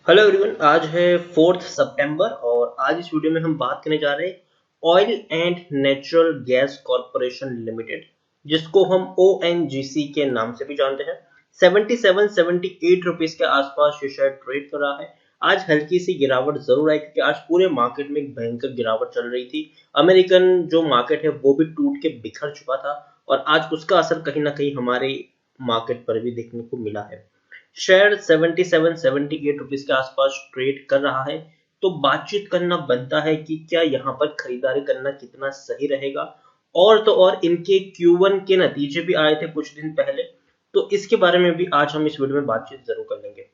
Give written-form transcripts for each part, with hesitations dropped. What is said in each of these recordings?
Hello everyone, आज है 4 सितंबर और आज इस वीडियो में हम बात करने जा रहे हैं oil and natural gas corporation limited, जिसको हम ओएनजीसी के नाम से भी जानते हैं। 77-78 रुपीस के आसपास ये शेयर ट्रेड कर रहा है। आज हल्की सी गिरावट जरूर आई क्योंकि आज पूरे मार्केट में एक भयंकर गिरावट चल रही थी। अमेरिकन जो मार्केट है वो भी टूट के बिखर चुका था और आज उसका असर कहीं ना कहीं हमारे मार्केट पर भी देखने को मिला है। शेयर 77-78 रुपीस के आसपास ट्रेड कर रहा है, तो बातचीत करना बनता है कि क्या यहाँ पर खरीदारी करना कितना सही रहेगा। और तो और इनके Q1 के नतीजे भी आए थे कुछ दिन पहले, तो इसके बारे में भी आज हम इस वीडियो में बातचीत जरूर कर लेंगे।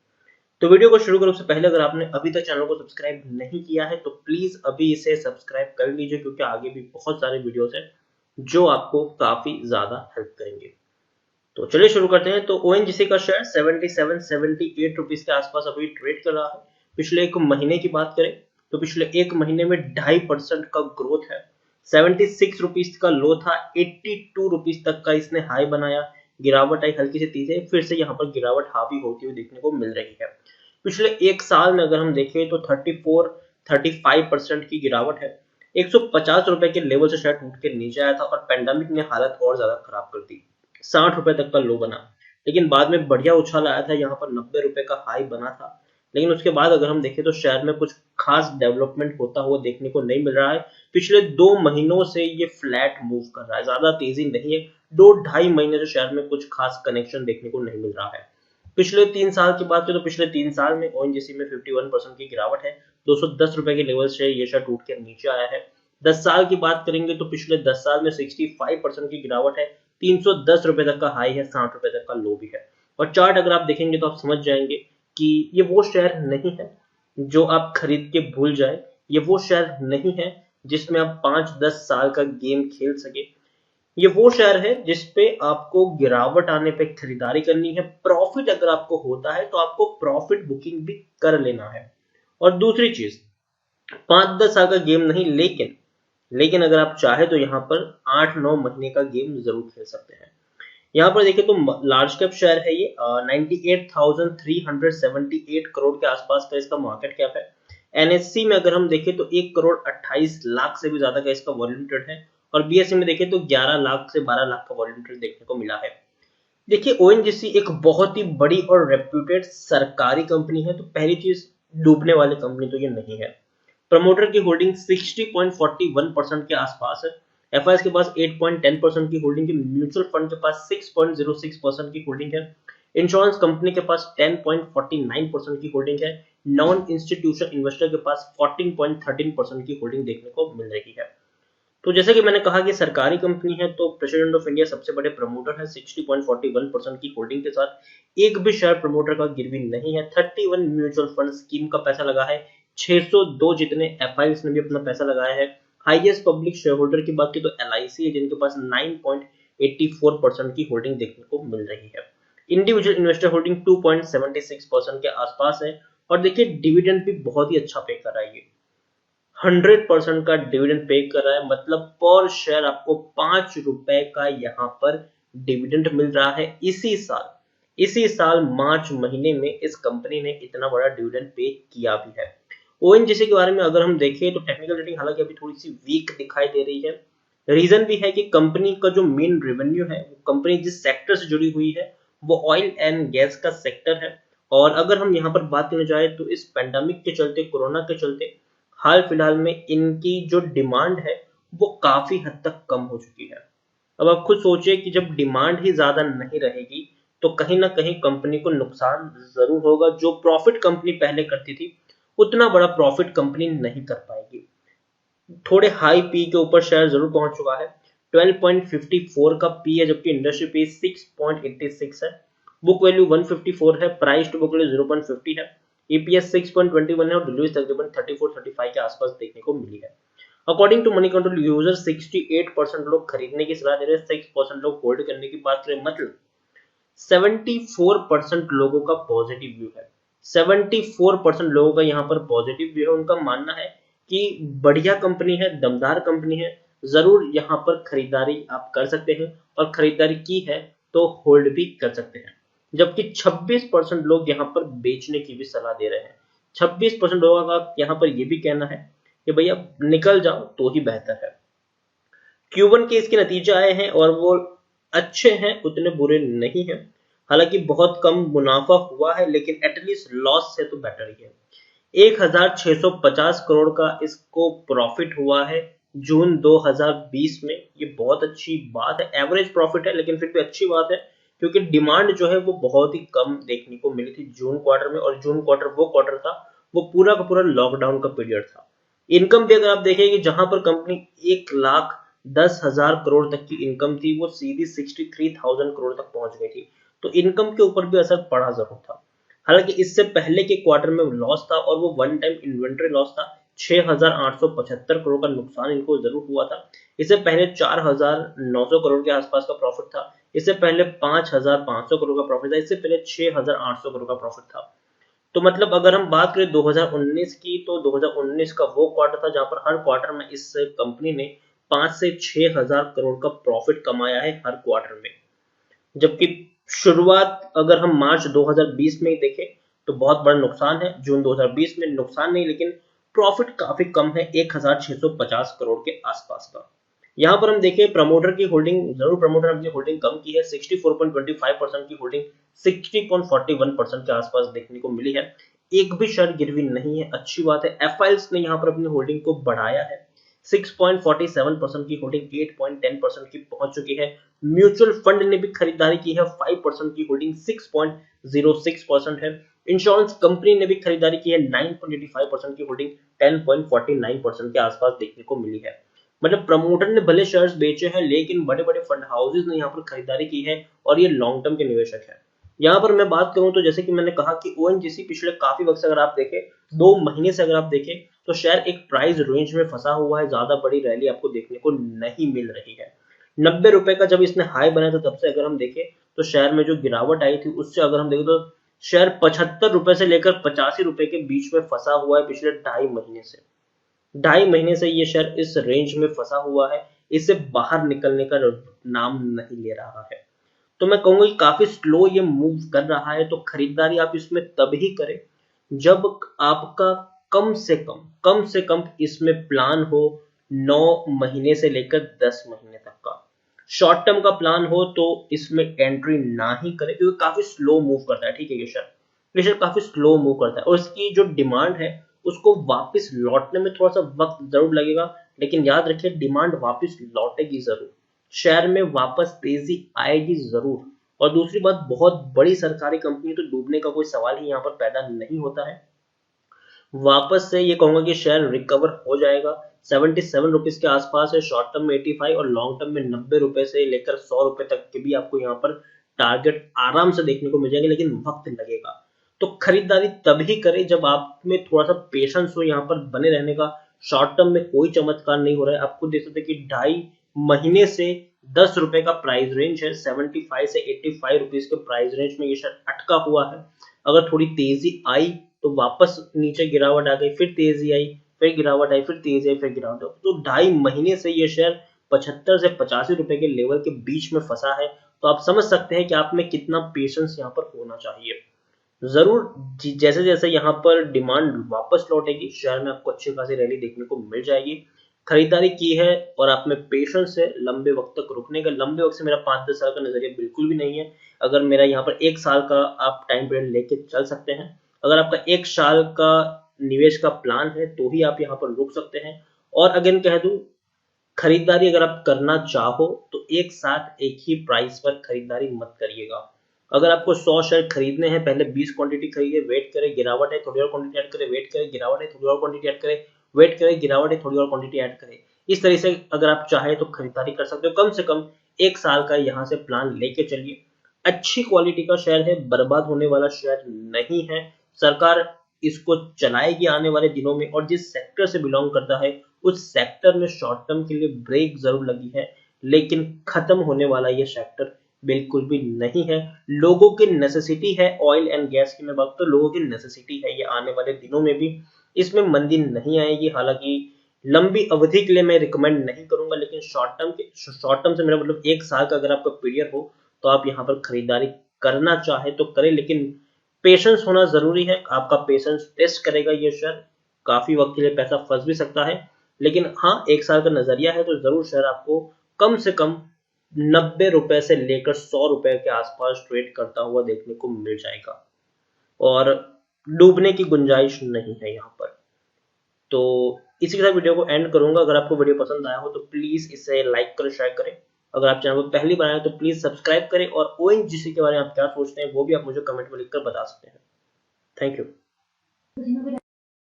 तो वीडियो को शुरू करने से पहले अगर आपने अभी तक चैनल को सब्सक्राइब नहीं किया है तो प्लीज अभी इसे सब्सक्राइब कर लीजिए, क्योंकि आगे भी बहुत सारे वीडियोस हैं जो आपको काफी ज्यादा हेल्प करेंगे। तो चलिए शुरू करते हैं। तो ओएनजीसी का शेयर 77-78 रुपीस के आसपास अभी ट्रेड कर रहा है। पिछले एक महीने की बात करें तो पिछले एक महीने में 2.5% का ग्रोथ है। 76 रुपीस का लो था, 82 रुपीस तक का इसने हाई बनाया। गिरावट आई हल्की सी तीसरे, फिर से यहाँ पर गिरावट हावी होती हुई देखने को मिल रही है। पिछले एक साल में अगर हम देखें तो 34-35% की गिरावट है। 150 रुपए के लेवल से शेयर टूट के नीचे आया था और पेंडेमिक ने हालत और ज्यादा खराब कर दी। 60 रुपए तक का लो बना, लेकिन बाद में बढ़िया उछाल आया था। यहाँ पर 90 रुपए का हाई बना था, लेकिन उसके बाद अगर हम देखें तो शेयर में कुछ खास डेवलपमेंट होता हुआ देखने को नहीं मिल रहा है। पिछले 2 महीनों से ये फ्लैट मूव कर रहा है, ज्यादा तेजी नहीं है। 2-2.5 महीने से शेयर में कुछ खास कनेक्शन देखने को नहीं मिल रहा है। पिछले 3 साल की बात करें तो पिछले 3 साल में ओएनजीसी में 51% की गिरावट है। 210 रुपए के लेवल से ये शेयर टूट के नीचे आया है। 10 साल की बात करेंगे तो पिछले 10 साल में 65% की गिरावट है। 310 रुपए तक का हाई है, 60 रुपए तक का लो भी है। और चार्ट अगर आप देखेंगे तो आप समझ जाएंगे कि ये वो शेयर नहीं है जो आप खरीद के भूल जाए। ये वो शेयर नहीं है जिसमें आप 5-10 साल का गेम खेल सके। ये वो शेयर है जिसपे आपको गिरावट आने पे खरीदारी करनी है। प्रॉफिट अगर आपको होता है तो आपको प्रॉफिट बुकिंग भी कर लेना है। और दूसरी चीज, 5-10 साल का गेम नहीं, लेकिन अगर आप चाहे तो यहाँ पर 8-9 महीने का गेम जरूर खेल सकते हैं। यहाँ पर देखिए तो लार्ज कैप शेयर है ये। 98,378 करोड़ के आसपास का इसका मार्केट कैप है। एनएससी में अगर हम देखें तो 1,28 करोड़ से भी ज्यादा का इसका वॉल्यूम ट्रेड है। और बीएससी में देखें तो 11 लाख से 12 लाख का वॉल्यूम ट्रेड देखने को मिला है। देखिए ओएनजीसी एक बहुत ही बड़ी और रेप्यूटेड सरकारी कंपनी है, तो पहली चीज, डूबने वाली कंपनी तो ये नहीं है। प्रमोटर की होल्डिंग 60.41% के आसपास है। एफआईएस के पास 8.10% की होल्डिंग है। म्यूचुअल फंड के पास 6.06% की होल्डिंग है। इंश्योरेंस कंपनी के पास 10.49% की होल्डिंग है। नॉन इंस्टीट्यूशनल इन्वेस्टर के पास 14.13% की होल्डिंग देखने को मिल रही है। तो जैसे कि मैंने कहा कि सरकारी कंपनी है, तो प्रेसिडेंट ऑफ इंडिया सबसे बड़े प्रमोटर है 60.41% की होल्डिंग के साथ। एक भी शेयर प्रमोटर का गिरवी नहीं है। 31 म्यूचुअल फंड स्कीम का पैसा लगा है। 602 जितने एफआईएस ने भी अपना पैसा लगाया है। हाईएस्ट पब्लिक शेयर होल्डर की बात की तो एलआईसी है, जिनके पास 9.84% की होल्डिंग देखने को मिल रही है। इंडिविजुअल इन्वेस्टर होल्डिंग 2.76% के आसपास है। और देखिए डिविडेंड भी बहुत ही अच्छा पे कर रहा है। ये 100% का डिविडेंड पे कर रहा है, मतलब पर शेयर आपको 5 रुपए का यहाँ पर डिविडेंड मिल रहा है। इसी साल मार्च महीने में इस कंपनी ने इतना बड़ा डिविडेंड पे किया भी है। ओएनजीसी के बारे में अगर हम देखें तो टेक्निकल रेटिंग हालांकि अभी थोड़ी सी वीक दिखाई दे रही है। रीजन भी है कि कंपनी का जो मेन रेवेन्यू है, कंपनी जिस सेक्टर से जुड़ी हुई है वो ऑयल एंड गैस का सेक्टर है। और अगर हम यहाँ पर बात करने जाए तो इस पेंडेमिक के चलते, कोरोना के चलते हाल फिलहाल में इनकी जो डिमांड है वो काफी हद तक कम हो चुकी है। अब आप खुद सोचिए कि जब डिमांड ही ज्यादा नहीं रहेगी तो कहीं ना कहीं कंपनी को नुकसान जरूर होगा। जो प्रॉफिट कंपनी पहले करती थी उतना बड़ा प्रॉफिट कंपनी नहीं कर पाएगी। थोड़े हाई पी के ऊपर शेयर जरूर पहुंच चुका है। 12.54 का पी है, जबकि इंडस्ट्री पी 6.86 है। बुक वैल्यू 154 है। प्राइस टू बुक वैल्यू 0.50 है। ईपीएस 6.21 है और डिलीवरी तकरीबन 34-35 के आसपास देखने को मिली है। According to Moneycontrol user 68% लोग खरीदने की सलाह दे रहे हैं, 6% लोग होल्ड करने की बात करें। मतलब 74% लोगों का पॉजिटिव व्यू है। 74% लोगों का यहाँ पर पॉजिटिव व्यू है। उनका मानना है कि बढ़िया कंपनी है, दमदार कंपनी है, जरूर यहाँ पर खरीदारी आप कर सकते हैं और खरीदारी की है तो होल्ड भी कर सकते हैं। जबकि 26% लोग यहाँ पर बेचने की भी सलाह दे रहे हैं। 26% होगा का यहाँ पर ये भी कहना है कि भैया निकल जाओ तो ही बेहतर है। Q1 के इसके नतीजे आए हैं और वो अच्छे हैं, उतने बुरे नहीं हैं। हालांकि बहुत कम मुनाफा हुआ है, लेकिन एटलीस्ट लॉस से तो बेटर ही है। 1650 करोड़ का इसको प्रॉफिट हुआ है जून 2020 में। ये बहुत अच्छी बात है, एवरेज प्रॉफिट है लेकिन फिर भी अच्छी बात है, क्योंकि डिमांड जो है वो बहुत ही कम देखने को मिली थी जून क्वार्टर में, और जून क्वार्टर वो क्वार्टर था वो पूरा का पूरा लॉकडाउन का पीरियड था। इनकम भी अगर आप देखें कि जहां पर कंपनी 1,10,000 करोड़ तक की इनकम थी, वो सीधी 63,000 करोड़ तक पहुंच गई थी। तो इनकम के ऊपर भी असर पड़ा जरूर था। हालांकि इससे पहले के क्वार्टर में लॉस था और वो वन टाइम इन्वेंट्री लॉस था। 6,875 करोड़ का नुकसान इनको जरूर हुआ था। इससे पहले 4,900 करोड़ के आसपास का प्रॉफिट था। इससे पहले 5,500 करोड़ का प्रॉफिट था। इससे पहले 6,800 करोड़ का प्रॉफिट था। तो मतलब अगर हम बात करें 2019 की, तो 2019 का वो क्वार्टर था जहां पर हर क्वार्टर में इस कंपनी ने 5 से 6,000 करोड़ का प्रॉफिट कमाया है हर क्वार्टर में। जबकि शुरुआत अगर हम मार्च 2020 में ही देखें तो बहुत बड़ा नुकसान है। जून 2020 में नुकसान नहीं, लेकिन प्रॉफिट काफी कम है, 1650 करोड़ के आसपास का। यहाँ पर हम देखें प्रमोटर की होल्डिंग, जरूर प्रमोटर अपनी होल्डिंग कम की है। 64.25% की होल्डिंग 60.41% के आसपास देखने को मिली है। एक भी शेयर गिरवी नहीं है, अच्छी बात है। एफआईएल्स ने यहाँ पर अपनी होल्डिंग को बढ़ाया है। 6.47% की होल्डिंग 8.10% की पहुंच चुकी है। म्यूचुअल फंड ने भी खरीदारी की है, 5% की होल्डिंग 6.06% है। इंश्योरेंस कंपनी ने भी खरीदारी की है, 9.85% की होल्डिंग 10.49% के आसपास देखने को मिली है। मतलब प्रमोटर ने भले शेयर्स बेचे हैं, लेकिन बड़े बड़े फंड हाउसेज ने यहाँ पर खरीदारी की है और ये लॉन्ग टर्म के निवेशक है। यहाँ पर मैं बात करूं तो जैसे कि मैंने कहा कि ओएनजीसी पिछले काफी वक्त से अगर आप देखें, 2 महीने से अगर आप देखें, तो शेयर एक प्राइस रेंज में फंसा हुआ है। ज्यादा बड़ी रैली आपको देखने को नहीं मिल रही है। 90 रुपए का जब इसने हाई बनाया था, तब से अगर हम देखें तो शेयर में जो गिरावट आई थी, उससे अगर हम देखें तो शेयर 75 रुपए से लेकर 85 रुपए के बीच में फंसा हुआ है पिछले 2.5 महीने से। 2.5 महीने से ये शेयर इस रेंज में फंसा हुआ है, इससे बाहर निकलने का नाम नहीं ले रहा है। तो मैं कहूंगा कि काफी स्लो ये मूव कर रहा है। तो खरीदारी आप इसमें तभी करें जब आपका कम से कम इसमें प्लान हो 9 महीने से लेकर 10 महीने तक का। शॉर्ट टर्म का प्लान हो तो इसमें एंट्री ना ही करें, क्योंकि काफी स्लो मूव करता है। ठीक है, ये शेयर काफी स्लो मूव करता है और इसकी जो डिमांड है उसको वापस लौटने में थोड़ा सा वक्त जरूर लगेगा, लेकिन याद रखिए डिमांड वापस लौटेगी जरूर। शेयर में वापस तेजी आएगी जरूर। और दूसरी बात, बहुत बड़ी सरकारी कंपनी तो डूबने का कोई सवाल ही यहाँ पर पैदा नहीं होता है। वापस से ये कहूंगा कि शेयर रिकवर हो जाएगा। 77 रुपीज के आसपास है, शॉर्ट टर्म में 85 और लॉन्ग टर्म में 90 रुपए से लेकर 100 रुपए तक के भी आपको यहाँ पर टारगेट आराम से देखने को मिल जाएंगे, लेकिन वक्त लगेगा। तो खरीदारी तभी करें जब आप में थोड़ा सा पेशेंस हो यहाँ पर बने रहने का। शॉर्ट टर्म में कोई चमत्कार नहीं हो रहा है। आपको देख सकते कि 2.5 महीने से 10 रुपए का प्राइस रेंज है, 75 से 85 रुपीज के प्राइस रेंज में ये शेयर अटका हुआ है। अगर थोड़ी तेजी आई तो वापस नीचे गिरावट आ गई, फिर तेजी आई, फिर गिरावट आई, फिर तेजी आई, फिर गिरावट आई। तो 2.5 महीने से ये शेयर 75 से 85 रुपए के लेवल के बीच में फंसा है। तो आप समझ सकते हैं कि आप में कितना पेशेंस यहाँ पर होना चाहिए। जरूर जैसे जैसे यहाँ पर डिमांड वापस लौटेगी, शेयर में आपको अच्छी खासी रैली देखने को मिल जाएगी। खरीदारी की है और आप में पेशेंस है लंबे वक्त तक रुकने का। लंबे वक्त से मेरा 5-10 साल का नजरिया बिल्कुल भी नहीं है। अगर मेरा यहाँ पर 1 साल का आप टाइम पीरियड लेके चल सकते हैं। अगर आपका 1 साल का निवेश का प्लान है तो ही आप यहाँ पर रुक सकते हैं। और अगेन कह दूं, खरीदारी अगर आप करना चाहो तो एक साथ एक ही प्राइस पर खरीदारी मत करिएगा। अगर आपको 100 शेयर खरीदने हैं, पहले 20 क्वांटिटी खरीदे, वेट करें, गिरावट है थोड़ी और क्वांटिटी ऐड करें, वेट करें, गिरावट है थोड़ी और क्वांटिटी ऐड करें, वेट करें, गिरावट है थोड़ी और क्वांटिटी ऐड करें। इस तरह से अगर आप चाहे तो खरीदारी कर सकते हो। कम से कम 1 साल का यहाँ से प्लान लेके चलिए। अच्छी क्वालिटी का शेयर है, बर्बाद होने वाला शेयर नहीं है। सरकार इसको चलाएगी आने वाले दिनों में, और जिस सेक्टर से बिलोंग करता है उस सेक्टर में शॉर्ट टर्म के लिए ब्रेक जरूर लगी है, लेकिन खत्म होने वाला ये सेक्टर बिल्कुल भी नहीं है। लोगों की नेसेसिटी है, ऑयल एंड गैस की मैं बात तो लोगों की नेसेसिटी है, ये आने वाले दिनों में भी इसमें मंदी नहीं आएगी। हालांकि लंबी अवधि के लिए मैं रिकमेंड नहीं करूंगा, लेकिन शॉर्ट टर्म से मेरा मतलब 1 साल का अगर आपका पीरियड हो तो आप यहाँ पर खरीदारी करना चाहे तो करें। लेकिन पेशेंस होना जरूरी है, आपका पेशेंस टेस्ट करेगा ये शेयर, काफी वक्त के लिए पैसा फंस भी सकता है, लेकिन हाँ 1 साल का नजरिया है तो जरूर शेयर आपको कम से कम 90 रुपए से लेकर 100 रुपए के आसपास ट्रेड करता हुआ देखने को मिल जाएगा, और डूबने की गुंजाइश नहीं है यहाँ पर। तो इसी के साथ वीडियो को एंड करूंगा। अगर आपको वीडियो पसंद आया हो तो प्लीज इसे लाइक करें, शेयर करें। अगर आप चैनल को पहली बार आए तो प्लीज सब्सक्राइब करें, और ओएनजीसी के बारे में आप क्या सोचते हैं वो भी आप मुझे कमेंट में लिखकर बता सकते हैं। Thank you.